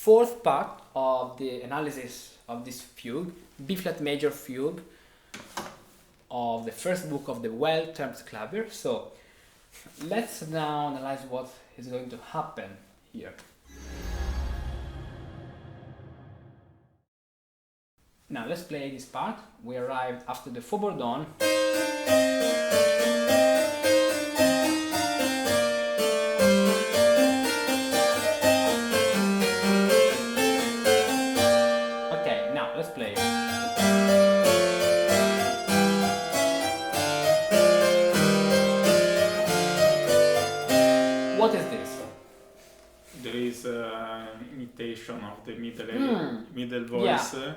fourth part of the analysis of this fugue, B flat major fugue of the first book of the well-termed clavier. So let's now analyze what is going to happen here. Now let's play this part. We arrived after the faux bourdon. Okay, now let's play. What is this? There is an imitation of the middle voice. Yeah.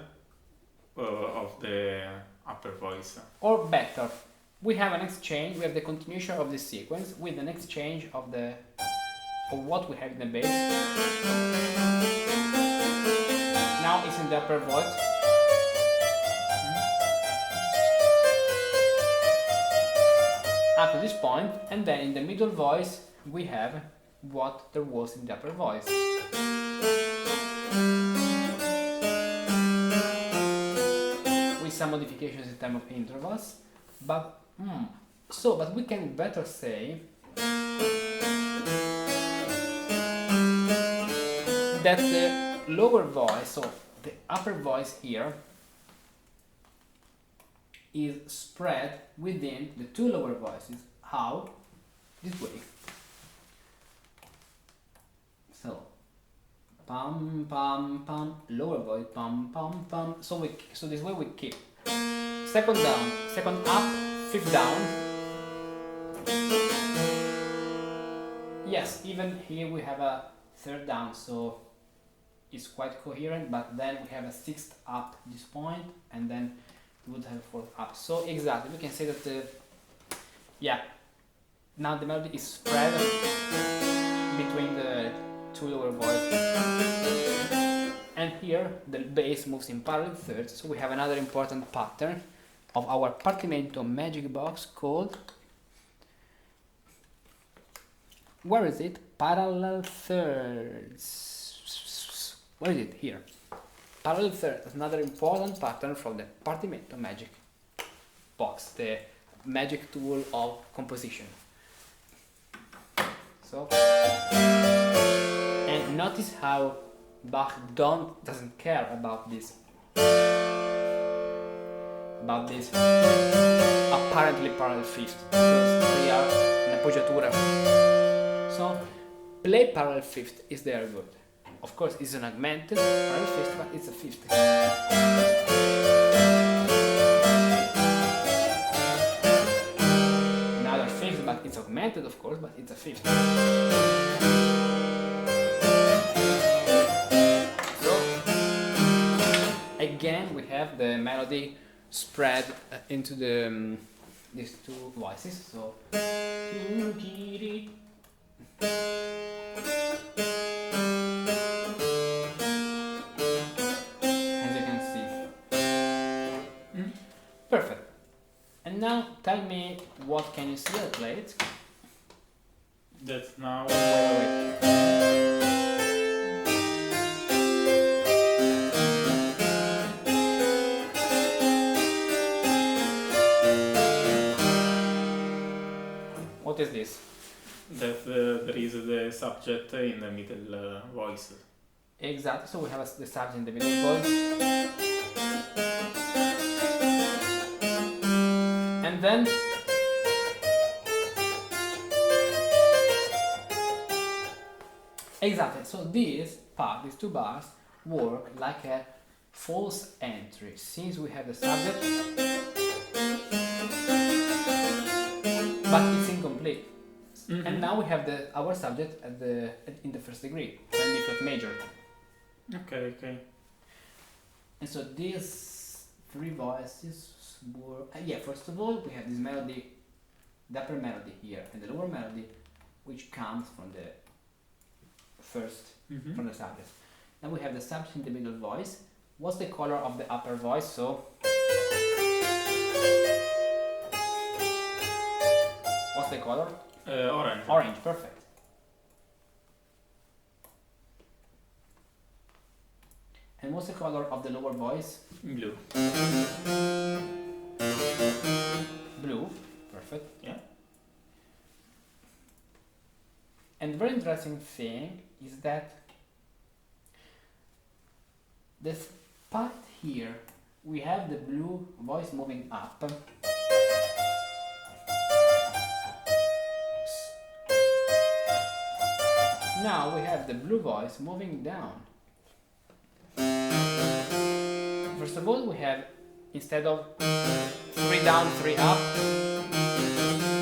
Of the upper voice. Or better, we have an exchange, we have the continuation of the sequence with an exchange of what we have in the bass. Now it's in the upper voice. Up to this point, and then in the middle voice we have what there was in the upper voice. Some modifications in terms of intervals, but we can better say that the lower voice, so the upper voice here, is spread within the two lower voices. How? This way. So pam pam pam, lower voice pam pam pam. So this way we keep second down, second up, fifth down. Yes, even here we have a third down, so it's quite coherent, but then we have a sixth up this point, and then we would have a fourth up. So exactly, we can say that now the melody is spread between the two lower voices. And here the bass moves in parallel thirds, so we have another important pattern of our Partimento Magic Box called, where is it? Parallel thirds. Where is it? Here. Parallel thirds, another important pattern from the Partimento Magic Box, the magic tool of composition. So, and notice how Bach doesn't care about this apparently parallel fifth, because they are in appoggiatura. So play parallel fifth is there good. Of course it's an augmented parallel fifth, but it's a fifth. Another fifth, but it's augmented of course, but it's a fifth. Again, we have the melody spread into these two voices. So, as you can see, perfect. And now, tell me, what can you see? I'll play it. That's now. Wait. What is this? That there is the subject in the middle voice. Exactly, so we have the subject in the middle voice. And then exactly, so this part, these two bars, work like a false entry, since we have the subject, but it's incomplete. And now we have our subject in the first degree, so in B flat major. Okay. And so these three voices were, first of all we have this melody, the upper melody here, and the lower melody, which comes from the first, from the subject. Now we have the subject in the middle voice. What's the color of the upper voice? So what's the color? Orange. Orange, perfect. And what's the color of the lower voice? Blue. Blue. Perfect. Yeah. And very interesting thing is that this part here, we have the blue voice moving up. Now we have the blue voice moving down. First of all, we have, instead of 3 down, 3 up,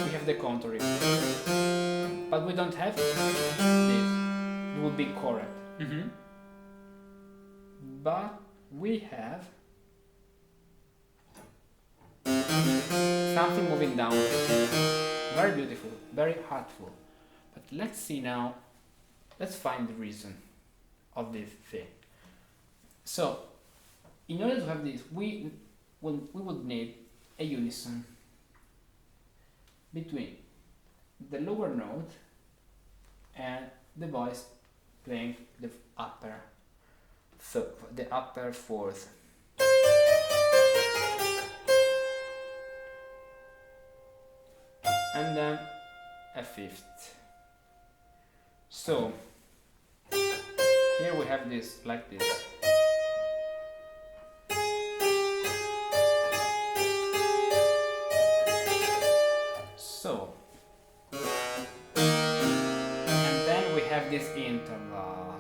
we have the contouring. But we don't have this. It would be correct. Mm-hmm. But we have something moving down. Very beautiful, very heartful. But let's see now, let's find the reason of this thing. So, in order to have this, we would need a unison between the lower note and the voice playing the upper fourth. And then a fifth. So here we have this like this. So, and then we have this interval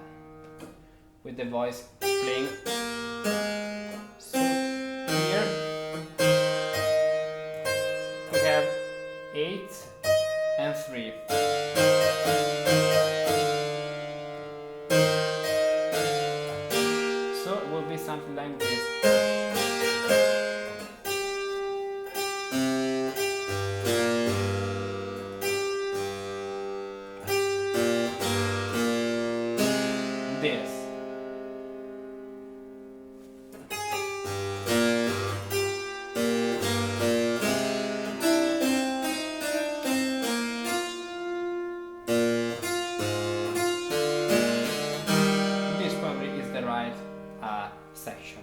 with the voice playing. So here we have 8 and 3. So it will be something like this. This. This probably is the right section.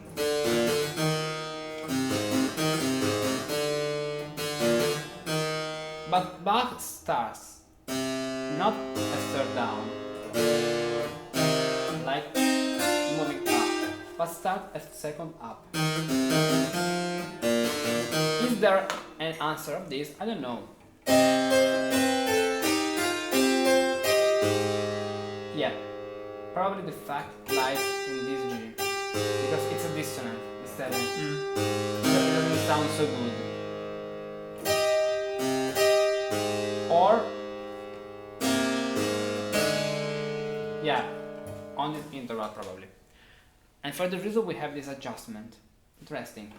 But Bach starts not a third down, like moving up, but start a second up. Is there an answer of this? I don't know. Yeah, probably the fact lies in this G, because it's a dissonant, the 7. It doesn't sound so good. Or, yeah, on this interval probably. And for the reason we have this adjustment. Interesting.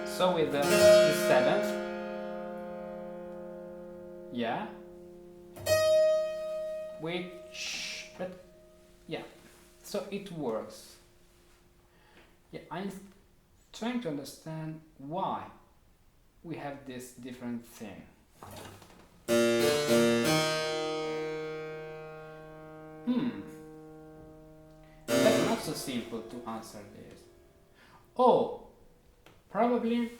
So with the 7th, yeah, but yeah, so it works. Yeah, I'm trying to understand why we have this different thing. That's not so simple to answer this. Oh, probably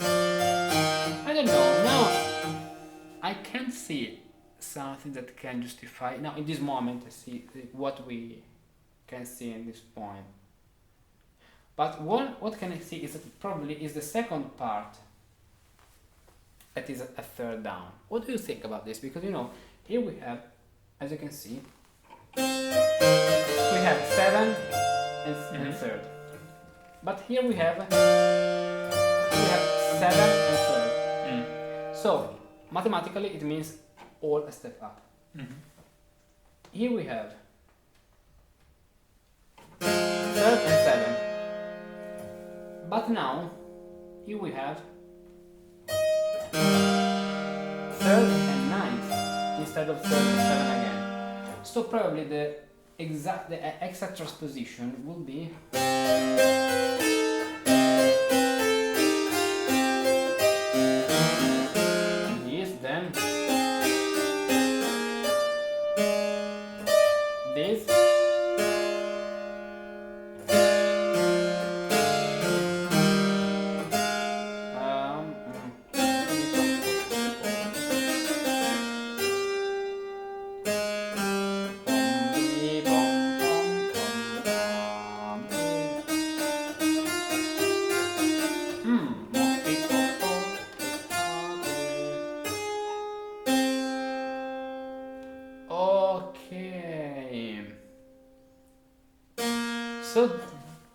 I don't know. Now I can't see something that can justify. Now in this moment I see what we can see in this point. But what can I see is that it probably is the second part that is a third down. What do you think about this? Because here we have, as you can see, we have 7 and third. But here we have 7 and third. So mathematically it means all a step up. Here we have third and 7. But now here we have third and 9th instead of third and 7 again. So probably the exact transposition will be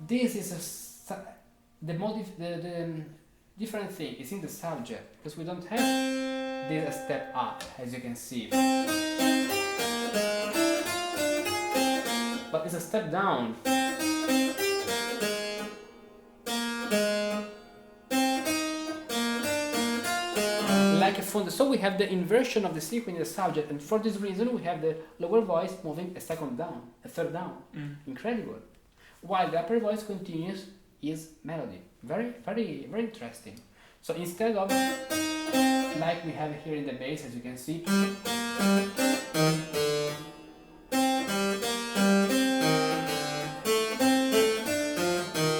this is the different thing is in the subject, because we don't have this step up, as you can see, but it's a step down. Like a fonte. So we have the inversion of the sequence in the subject, and for this reason we have the lower voice moving a second down, a third down. Incredible. While the upper voice continues is melody. Very, very, very interesting. So instead of, like we have here in the bass, as you can see,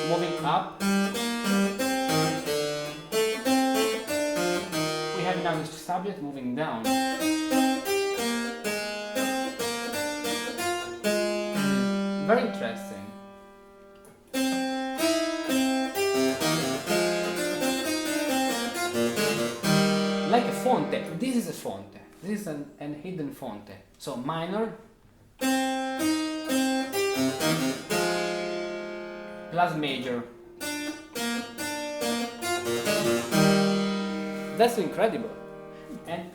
moving up, we have now the subject moving down. Very interesting. Like a fonte. This is a fonte. This is an hidden fonte. So minor plus major. That's incredible. And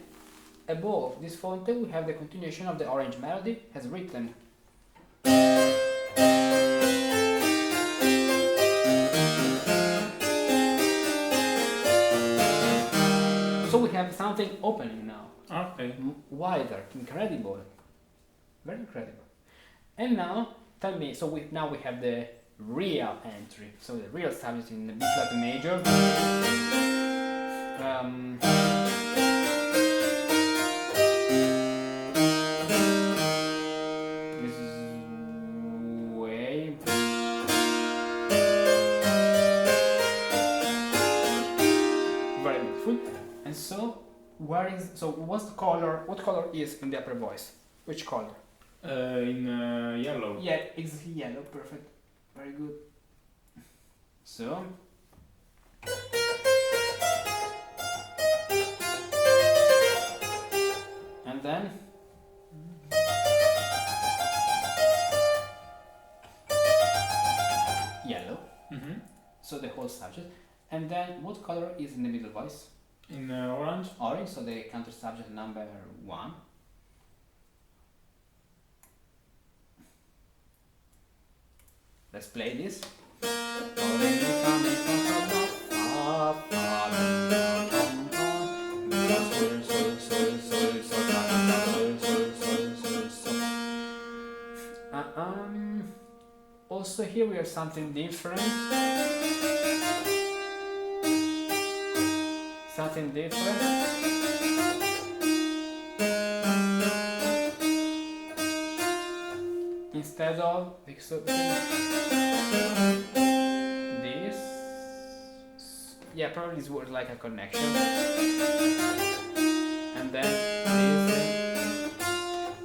above this fonte we have the continuation of the orange melody as written. So we have something opening now. Okay. Wider, incredible, very incredible. And now, tell me. So now we have the real entry. So the real subject in the B flat major. This is way. Very beautiful. And so, what's the color? What color is in the upper voice? Which color? In yellow. Yeah, exactly yellow. Perfect. Very good. So. And then. Yellow. So the whole subject. And then, what color is in the middle voice? In orange. Orange, so the counter subject number 1. Let's play this. Also here we have something different. Something different. Instead of this, yeah, probably this was like a connection. And then this,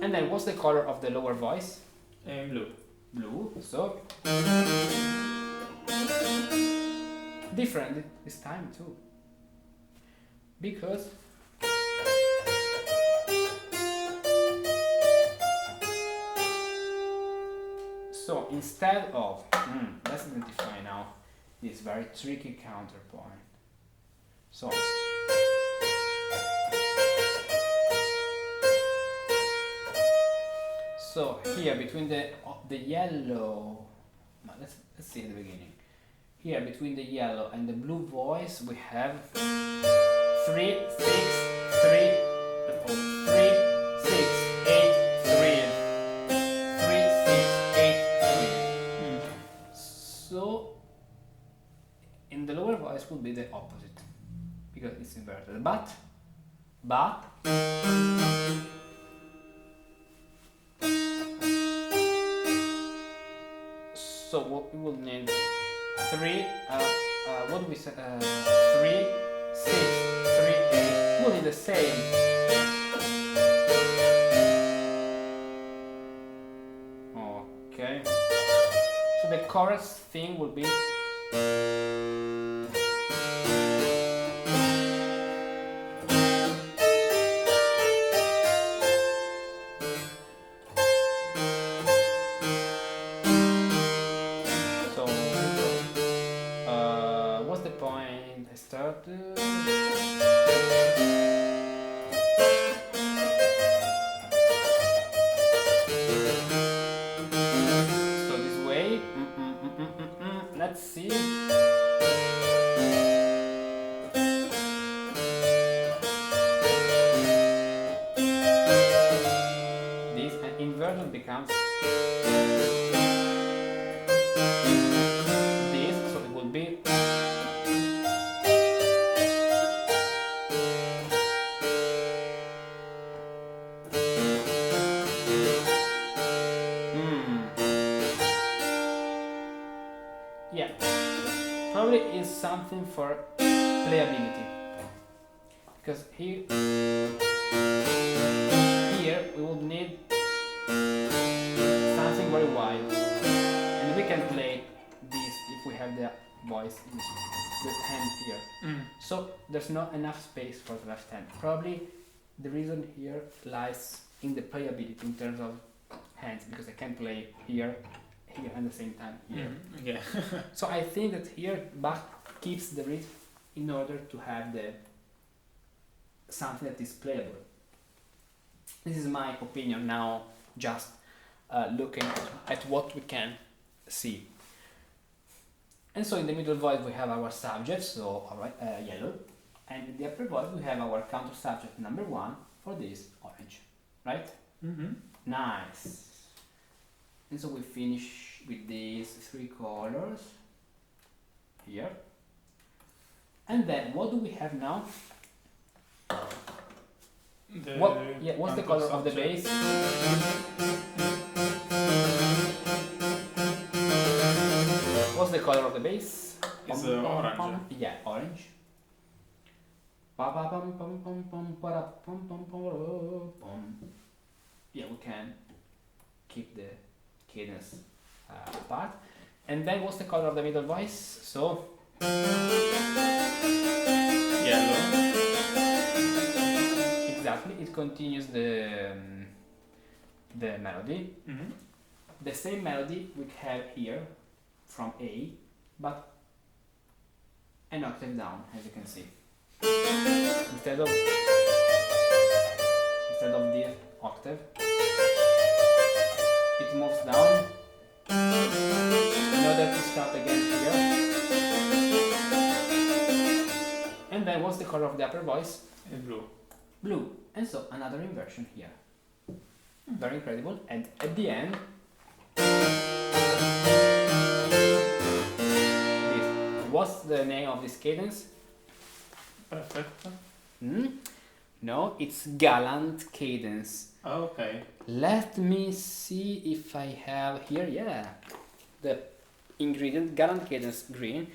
and then what's the color of the lower voice? Blue. Blue. So different this time too. Because so instead of let's identify now this very tricky counterpoint. So here between the yellow, let's see at the beginning. Here between the yellow and the blue voice we have 3, 6, 3, 3, 6, 8, 3, 3, 6, 8, 3. So in the lower voice would be the opposite because it's inverted. But so what we will need 3. What do we say? 3, 6, 3, 8. We'll need the same. Okay. So the chorus thing will be. So let's see. This and inverted becomes this, so it will be yeah, probably is something for playability, because here we will need something very wide, and we can play this if we have the voice in the hand here. So there's not enough space for the left hand. Probably the reason here lies in the playability in terms of hands, because I can play here at the same time here. Yeah. So I think that here Bach keeps the rhythm in order to have the something that is playable. This is my opinion now, just looking at what we can see. And so in the middle voice we have our subject, so alright, yellow, and in the upper voice we have our counter subject number 1 for this, orange, right? Nice. And so we finish with these 3 colors here. And then what do we have now? What's the color of the bass? What's the color of the bass? It's orange. Yeah, orange. Yeah, we can keep the cadence apart. And then what's the color of the middle voice? So Yellow. Exactly, it continues the melody. The same melody we have here from A, but an octave down, as you can see. Instead of this octave, it moves down in order to start again here. And then what's the color of the upper voice? Blue. Blue. And so another inversion here. Very incredible. And at the end, this. What's the name of this cadence? Perfect. No, it's Gallant cadence. Oh, okay. Let me see if I have here, yeah, the ingredient, Gallant cadence green.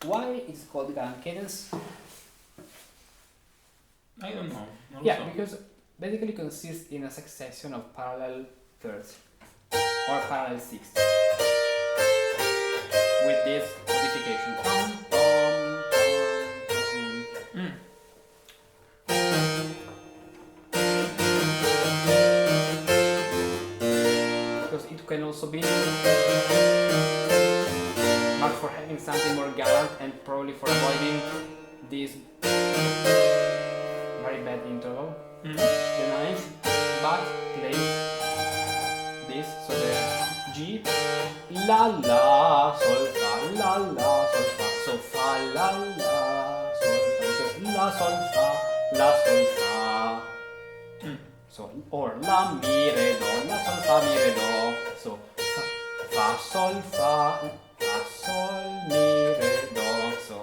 Why is it called Gallant cadence? I don't know. Because basically consists in a succession of parallel thirds or parallel sixths with this modification. Because it can also be but for having something more gallant and probably for avoiding this very bad interval. The ninth, Bach plays this, so the G, la la, sol fa, la la, sol fa, so fa, la la, sol fa, because la sol fa, so or la mi re do, la sol fa mi re do, so fa sol mi re do, so.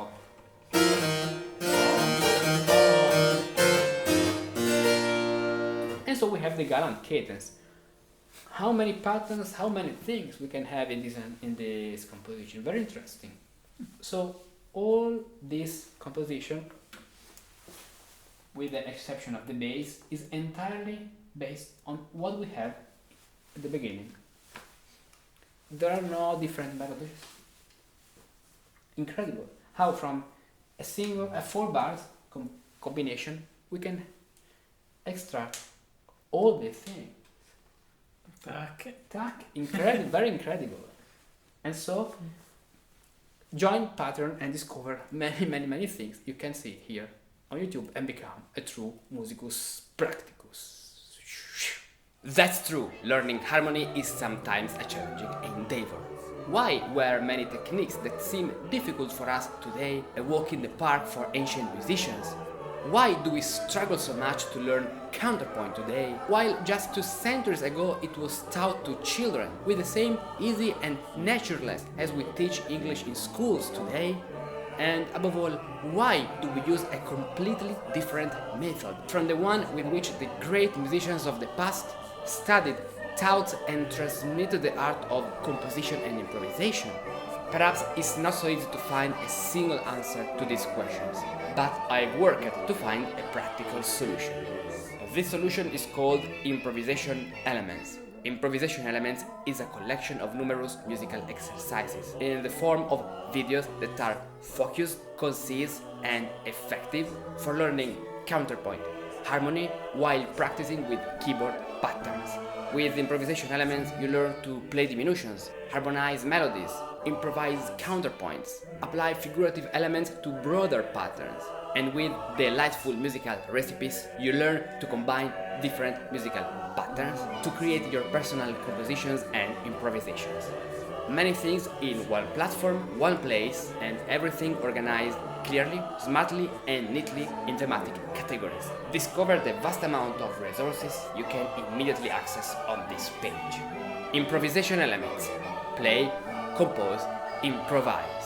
So we have the Gallant cadence. How many patterns, how many things we can have in this composition? Very interesting. So all this composition, with the exception of the bass, is entirely based on what we have at the beginning. There are no different melodies. Incredible how from a 4 bars combination we can extract all these things. Tack, incredible, very incredible. And so, join pattern and discover many things you can see here on YouTube and become a true musicus practicus. That's true, learning harmony is sometimes a challenging endeavor. Why were many techniques that seem difficult for us today a walk in the park for ancient musicians? Why do we struggle so much to learn counterpoint today, while just 2 centuries ago it was taught to children with the same easy and naturalness as we teach English in schools today? And above all, why do we use a completely different method from the one with which the great musicians of the past studied, taught and transmitted the art of composition and improvisation? Perhaps it's not so easy to find a single answer to these questions, but I worked to find a practical solution. This solution is called Improvisation Elements. Improvisation Elements is a collection of numerous musical exercises in the form of videos that are focused, concise, and effective for learning counterpoint, harmony, while practicing with keyboard patterns. With Improvisation Elements, you learn to play diminutions, harmonize melodies, improvise counterpoints, apply figurative elements to broader patterns, and with delightful musical recipes, you learn to combine different musical patterns to create your personal compositions and improvisations. Many things in one platform, one place, and everything organized clearly, smartly, and neatly in thematic categories. Discover the vast amount of resources you can immediately access on this page. Improvisation Elements. Play, compose, improvise.